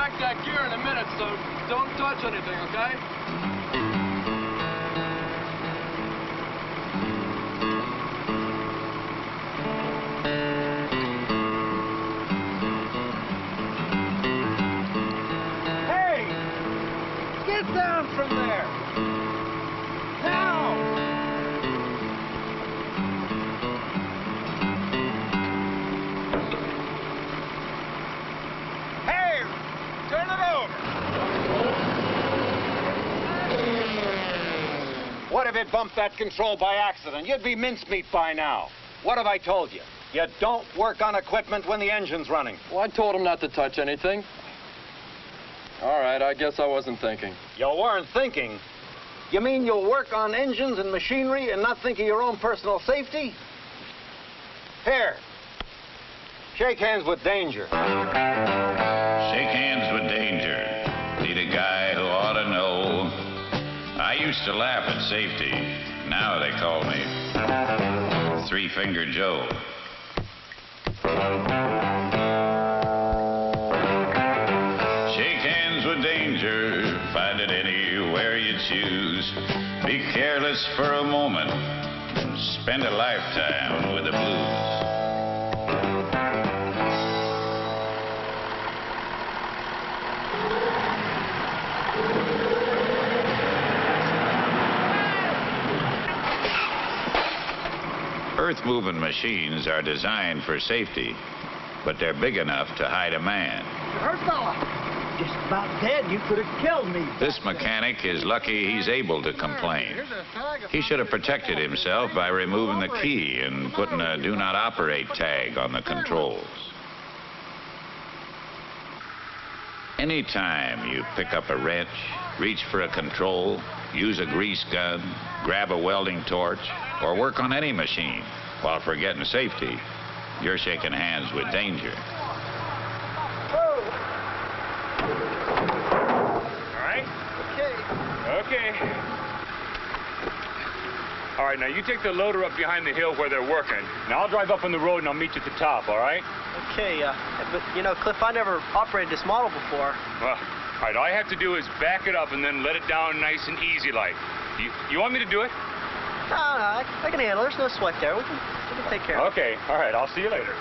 back that gear in a minute, so don't touch anything, okay? Get down from there! Now! Hey! Turn it over! What if it bumped that control by accident? You'd be mincemeat by now. What have I told you? You don't work on equipment when the engine's running. Well, I told him not to touch anything. All right, I guess I wasn't thinking. You weren't thinking? You mean you'll work on engines and machinery and not think of your own personal safety? Here. Shake hands with Danger. Shake hands with Danger. Need a guy who ought to know. I used to laugh at safety. Now they call me Three-Finger Joe. Danger, find it anywhere you choose. Be careless for a moment, spend a lifetime with the blues. Earth-moving machines are designed for safety, but they're big enough to hide a man. You hurt, fella? Just about dead. You could have killed me. This mechanic is lucky he's able to complain. He should have protected himself by removing the key and putting a do not operate tag on the controls. Anytime you pick up a wrench, reach for a control, use a grease gun, grab a welding torch, or work on any machine while forgetting safety, you're shaking hands with danger. Okay. All right, now you take the loader up behind the hill where they're working. Now I'll drive up on the road and I'll meet you at the top, all right? Okay, but you know, Cliff, I never operated this model before. Well, all right, all I have to do is back it up and then let it down nice and easy like. You want me to do it? No, I can handle it. There's no sweat there. We can take care of it. Okay, all right, I'll see you later.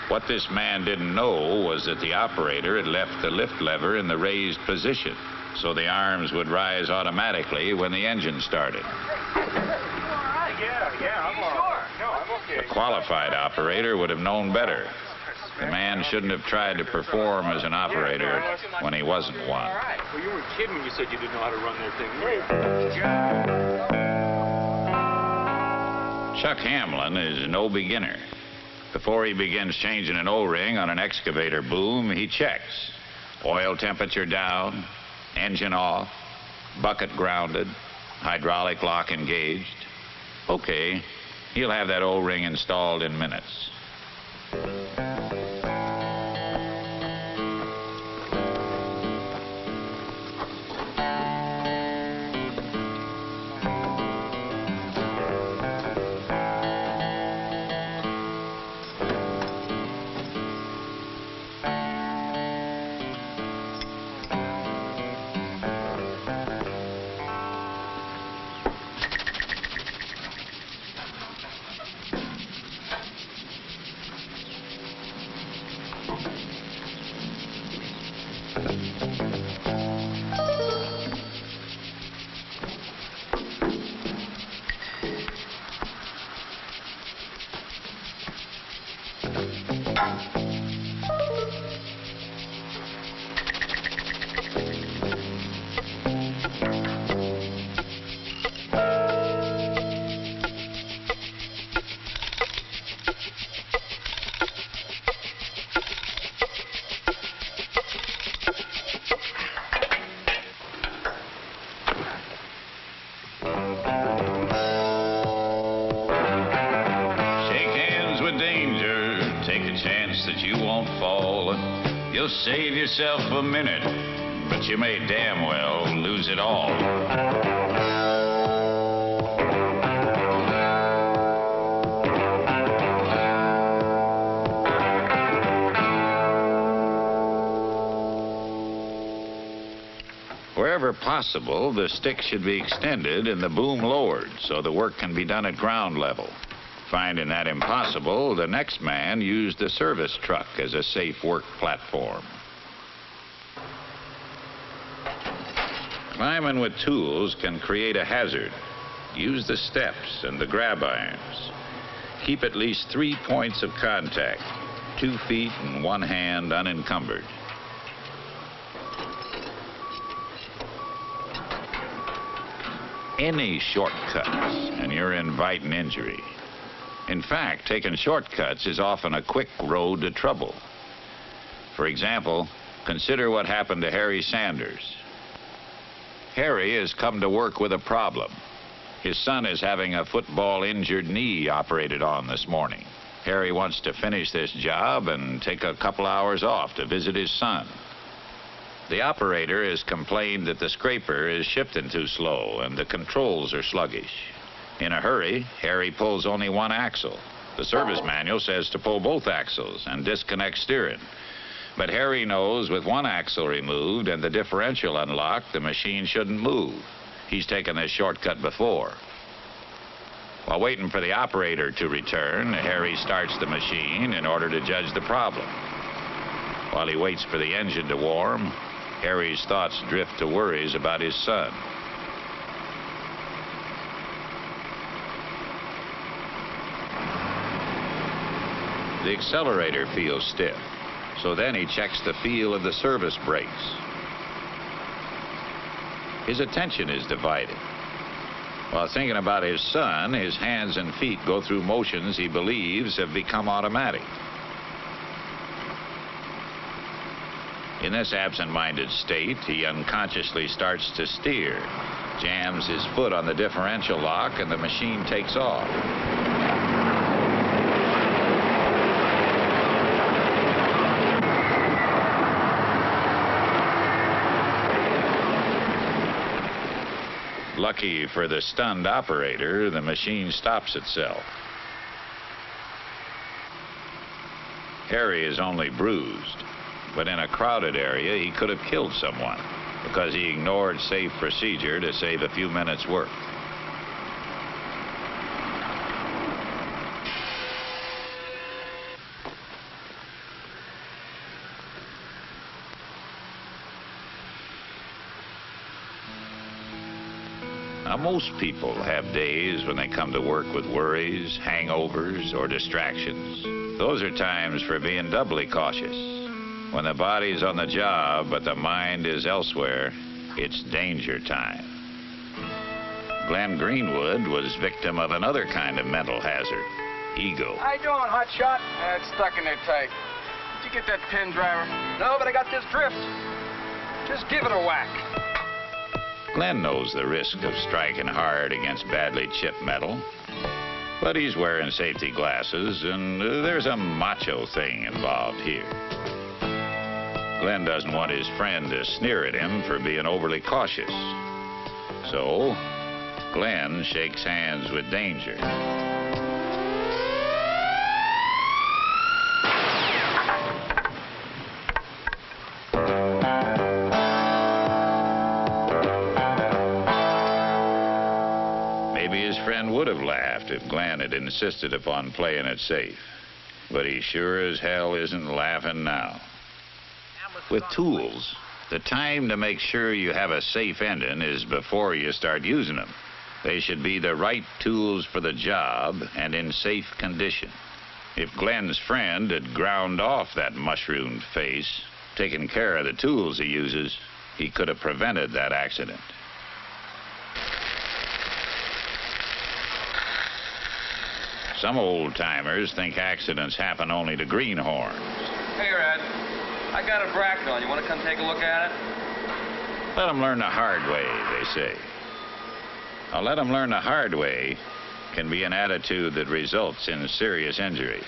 What this man didn't know was that the operator had left the lift lever in the raised position, so the arms would rise automatically when the engine started. Yeah, I'm all right. No, I'm okay. A qualified operator would have known better. The man shouldn't have tried to perform as an operator when he wasn't one. Well, you weren't kidding when you said you didn't know how to run that thing, were you? Chuck Hamlin is no beginner. Before he begins changing an O-ring on an excavator boom, he checks. Oil temperature down, engine off, bucket grounded, hydraulic lock engaged. Okay, he'll have that O-ring installed in minutes. danger, take a chance that you won't fall. You'll save yourself a minute, but you may damn well lose it all. Wherever possible, the stick should be extended and the boom lowered so the work can be done at ground level. Finding that impossible, the next man used the service truck as a safe work platform. Climbing with tools can create a hazard. Use the steps and the grab irons. Keep at least 3 points of contact, 2 feet and 1 hand unencumbered. Any shortcuts, and you're inviting injury. In fact, taking shortcuts is often a quick road to trouble. For example, consider what happened to Harry Sanders. Harry has come to work with a problem. His son is having a football injured knee operated on this morning. Harry wants to finish this job and take a couple hours off to visit his son. The operator has complained that the scraper is shifting too slow and the controls are sluggish. In a hurry, Harry pulls only 1 axle. The service manual says to pull both axles and disconnect steering. But Harry knows with 1 axle removed and the differential unlocked, the machine shouldn't move. He's taken this shortcut before. While waiting for the operator to return, Harry starts the machine in order to judge the problem. While he waits for the engine to warm, Harry's thoughts drift to worries about his son. The accelerator feels stiff, so then he checks the feel of the service brakes. His attention is divided. While thinking about his son, his hands and feet go through motions he believes have become automatic. In this absent-minded state, he unconsciously starts to steer, jams his foot on the differential lock, and the machine takes off. Lucky for the stunned operator, the machine stops itself. Harry is only bruised. But in a crowded area, he could have killed someone because he ignored safe procedure to save a few minutes' work. Now, most people have days when they come to work with worries, hangovers, or distractions. Those are times for being doubly cautious. When the body's on the job, but the mind is elsewhere, it's danger time. Glenn Greenwood was victim of another kind of mental hazard, ego. How you doing, hotshot? It's stuck in there tight. Did you get that pin, driver? No, but I got this drift. Just give it a whack. Glenn knows the risk of striking hard against badly chipped metal, but he's wearing safety glasses, and there's a macho thing involved here. Glenn doesn't want his friend to sneer at him for being overly cautious. So, Glenn shakes hands with danger. Maybe his friend would have laughed if Glenn had insisted upon playing it safe. But he sure as hell isn't laughing now. With tools, the time to make sure you have a safe ending is before you start using them. They should be the right tools for the job and in safe condition. If Glenn's friend had ground off that mushroomed face, taken care of the tools he uses, he could have prevented that accident. Some old-timers think accidents happen only to greenhorns. Hey, Red. I got a Bracknell. You want to come take a look at it? Let them learn the hard way, they say. Now, let them learn the hard way can be an attitude that results in serious injury.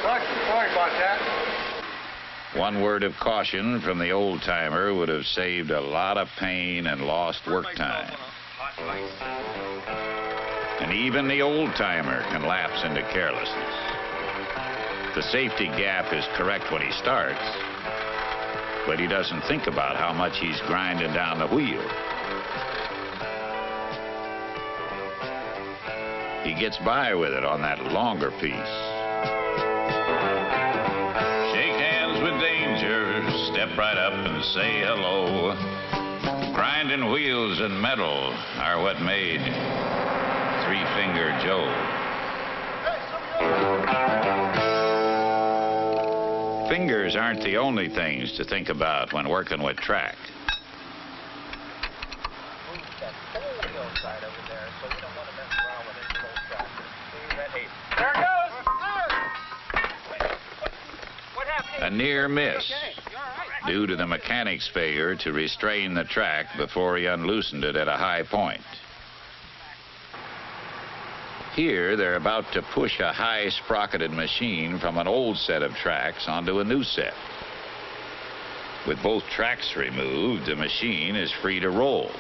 Sorry about that. One word of caution from the old-timer would have saved a lot of pain and lost work time. And even the old-timer can lapse into carelessness. The safety gap is correct when he starts, but he doesn't think about how much he's grinding down the wheel. He gets by with it on that longer piece. Shake hands with danger, step right up and say hello. Grinding wheels and metal are what made Three-Finger Joe. Fingers aren't the only things to think about when working with track. A near miss due to the mechanic's failure to restrain the track before he unloosened it at a high point. Here, they're about to push a high-sprocketed machine from an old set of tracks onto a new set. With both tracks removed, the machine is free to roll.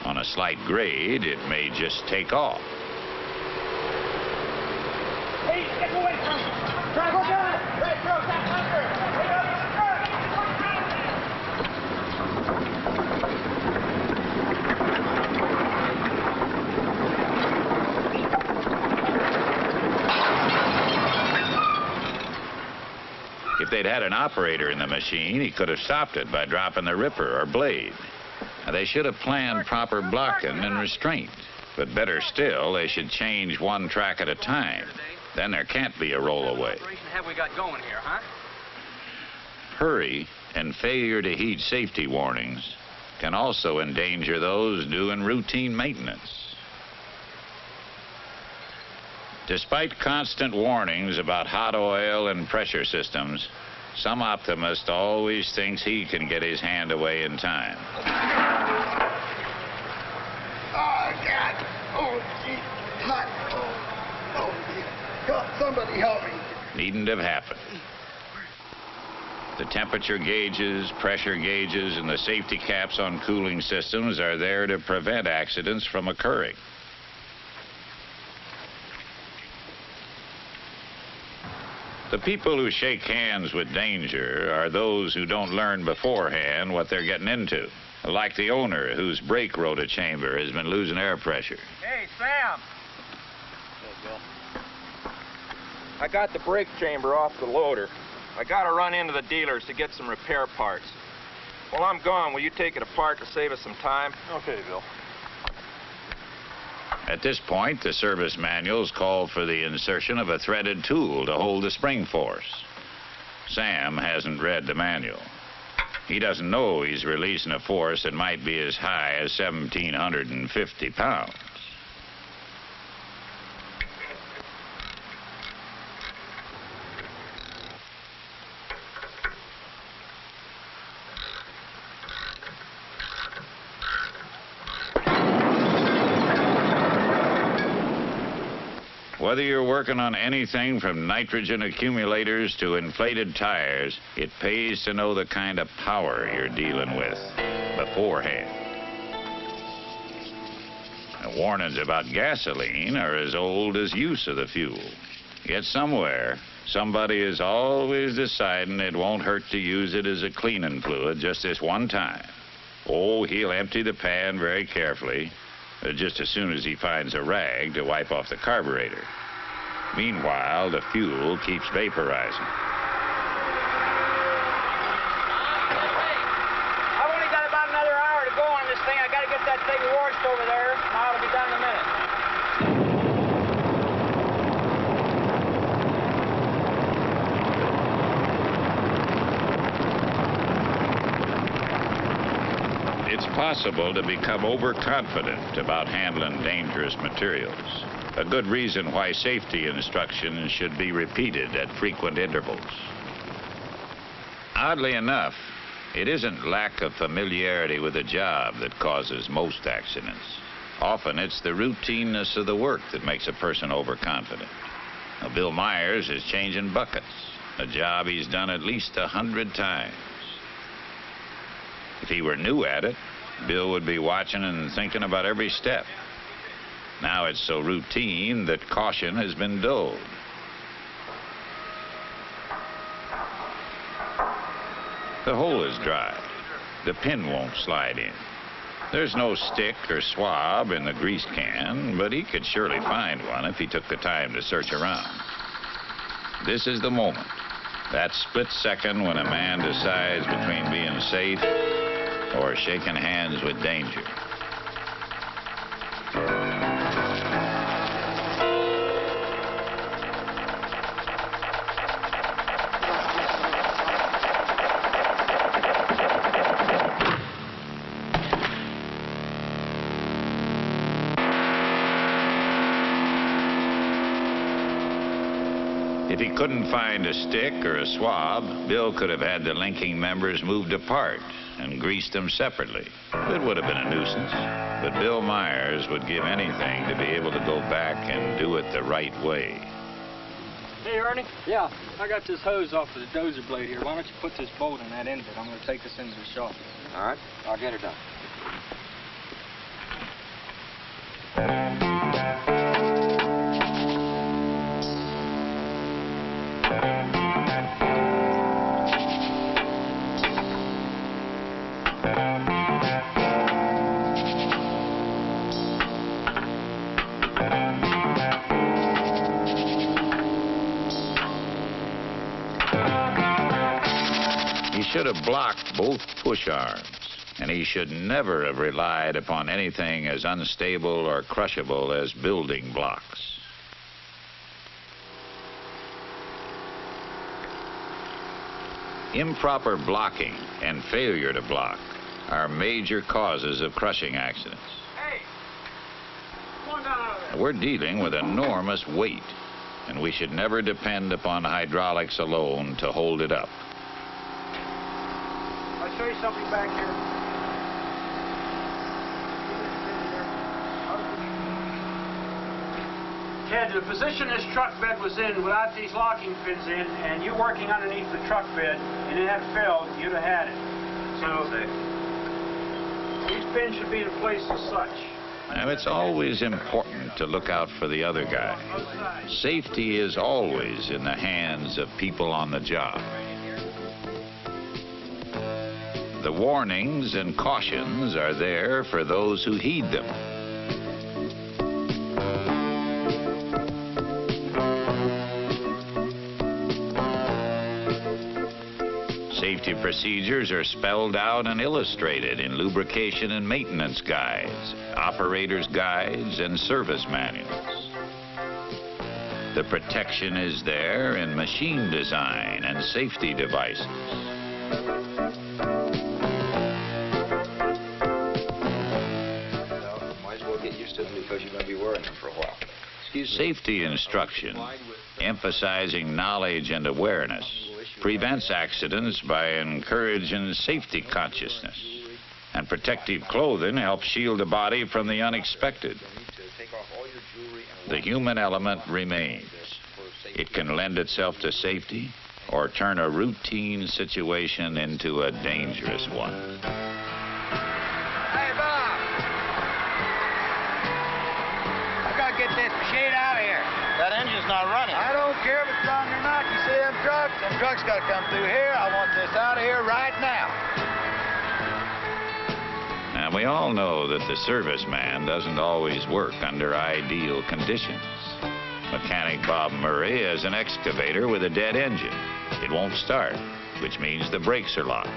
On a slight grade, it may just take off. Hey, get away from me! Drive on! Right, throw that hunter! If they'd had an operator in the machine, he could have stopped it by dropping the ripper or blade. Now, they should have planned proper blocking and restraint. But better still, they should change one track at a time. Then there can't be a rollaway. Have we got going here, huh? Hurry and failure to heed safety warnings can also endanger those doing routine maintenance. Despite constant warnings about hot oil and pressure systems, some optimist always thinks he can get his hand away in time. Oh, God. Oh, gee. Hot. Oh, dear. God, somebody help me. Needn't have happened. The temperature gauges, pressure gauges, and the safety caps on cooling systems are there to prevent accidents from occurring. The people who shake hands with danger are those who don't learn beforehand what they're getting into. Like the owner whose brake rotor chamber has been losing air pressure. Hey, Sam. Hey, Bill. I got the brake chamber off the loader. I got to run into the dealers to get some repair parts. While I'm gone, will you take it apart to save us some time? Okay, Bill. At this point, the service manuals call for the insertion of a threaded tool to hold the spring force. Sam hasn't read the manual. He doesn't know he's releasing a force that might be as high as 1,750 pounds. Whether you're working on anything from nitrogen accumulators to inflated tires, it pays to know the kind of power you're dealing with beforehand. The warnings about gasoline are as old as use of the fuel. Yet somewhere, somebody is always deciding it won't hurt to use it as a cleaning fluid just this one time. Oh, he'll empty the pan very carefully, just as soon as he finds a rag to wipe off the carburetor. Meanwhile, the fuel keeps vaporizing. I've only got about another hour to go on this thing. I got to get that thing washed over there. Now it'll be done in a minute. It's possible to become overconfident about handling dangerous materials. A good reason why safety instructions should be repeated at frequent intervals. Oddly enough, it isn't lack of familiarity with the job that causes most accidents. Often it's the routineness of the work that makes a person overconfident. Now, Bill Myers is changing buckets, a job he's done at least 100 times. If he were new at it, Bill would be watching and thinking about every step. Now it's so routine that caution has been dulled. The hole is dry. The pin won't slide in. There's no stick or swab in the grease can, but he could surely find one if he took the time to search around. This is the moment, that split second when a man decides between being safe or shaking hands with danger. If he couldn't find a stick or a swab, Bill could have had the linking members moved apart and greased them separately. It would have been a nuisance, but Bill Myers would give anything to be able to go back and do it the right way. Hey, Ernie. Yeah, I got this hose off of the dozer blade here. Why don't you put this bolt in that end of it? I'm going to take this into the shop. All right, I'll get her done. He should have blocked both push arms, and he should never have relied upon anything as unstable or crushable as building blocks. Improper blocking and failure to block are major causes of crushing accidents. Hey, come on down out of there. We're dealing with enormous weight, and we should never depend upon hydraulics alone to hold it up. I'll show you something back here. Ted, the position this truck bed was in without these locking pins in, and you working underneath the truck bed, and it had failed, you'd have had it. So these pins should be in place as such. Now, it's always important to look out for the other guy. Safety is always in the hands of people on the job. The warnings and cautions are there for those who heed them. Safety procedures are spelled out and illustrated in lubrication and maintenance guides, operators' guides, and service manuals. The protection is there in machine design and safety devices. Because you're going to be wearing them for a while. Safety instruction, emphasizing knowledge and awareness, prevents accidents by encouraging safety consciousness. And protective clothing helps shield the body from the unexpected. The human element remains. It can lend itself to safety or turn a routine situation into a dangerous one. Get this machine out of here. That engine's not running. I don't care if it's running or not. You see them trucks got to come through here. I want this out of here right now. Now, we all know that the serviceman doesn't always work under ideal conditions. Mechanic Bob Murray has an excavator with a dead engine. It won't start, which means the brakes are locked,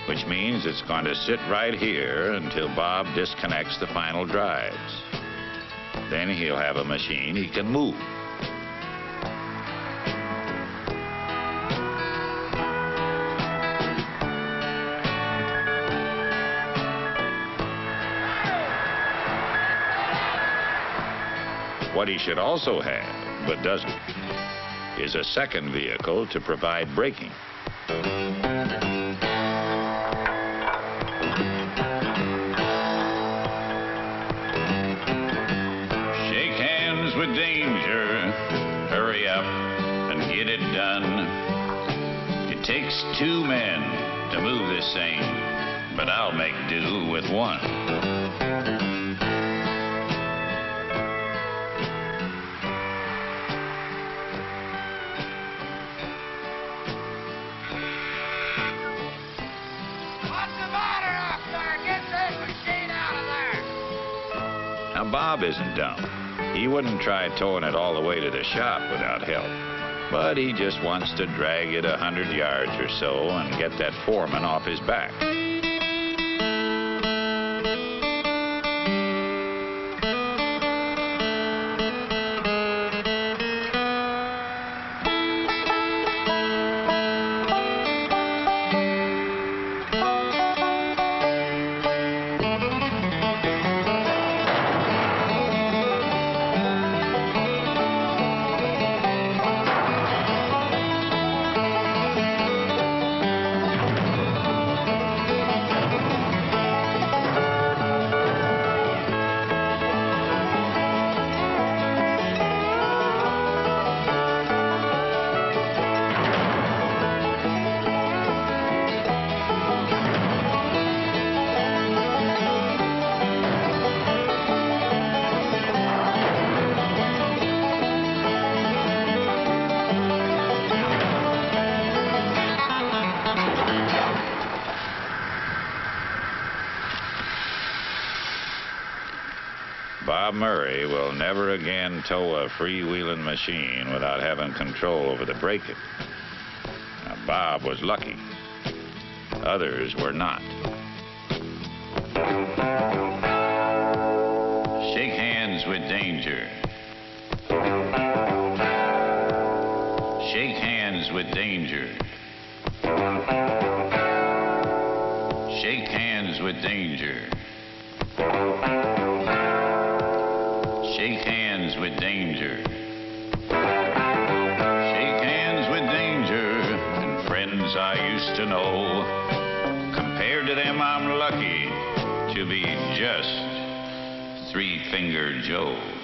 which means it's going to sit right here until Bob disconnects the final drives. Then he'll have a machine he can move. What he should also have, but doesn't, is a second vehicle to provide braking. With danger, hurry up get it done. It takes two men to move this thing, but I'll make do with one. Now, Bob isn't dumb. He wouldn't try towing it all the way to the shop without help. But he just wants to drag it 100 yards or so and get that foreman off his back. Bob Murray will never again tow a freewheeling machine without having control over the braking. Now, Bob was lucky. Others were not. Shake hands with danger. Shake hands with danger. Shake hands with danger. Shake hands with danger. Shake hands with danger. And friends I used to know, compared to them, I'm lucky to be just Three-Finger Joe.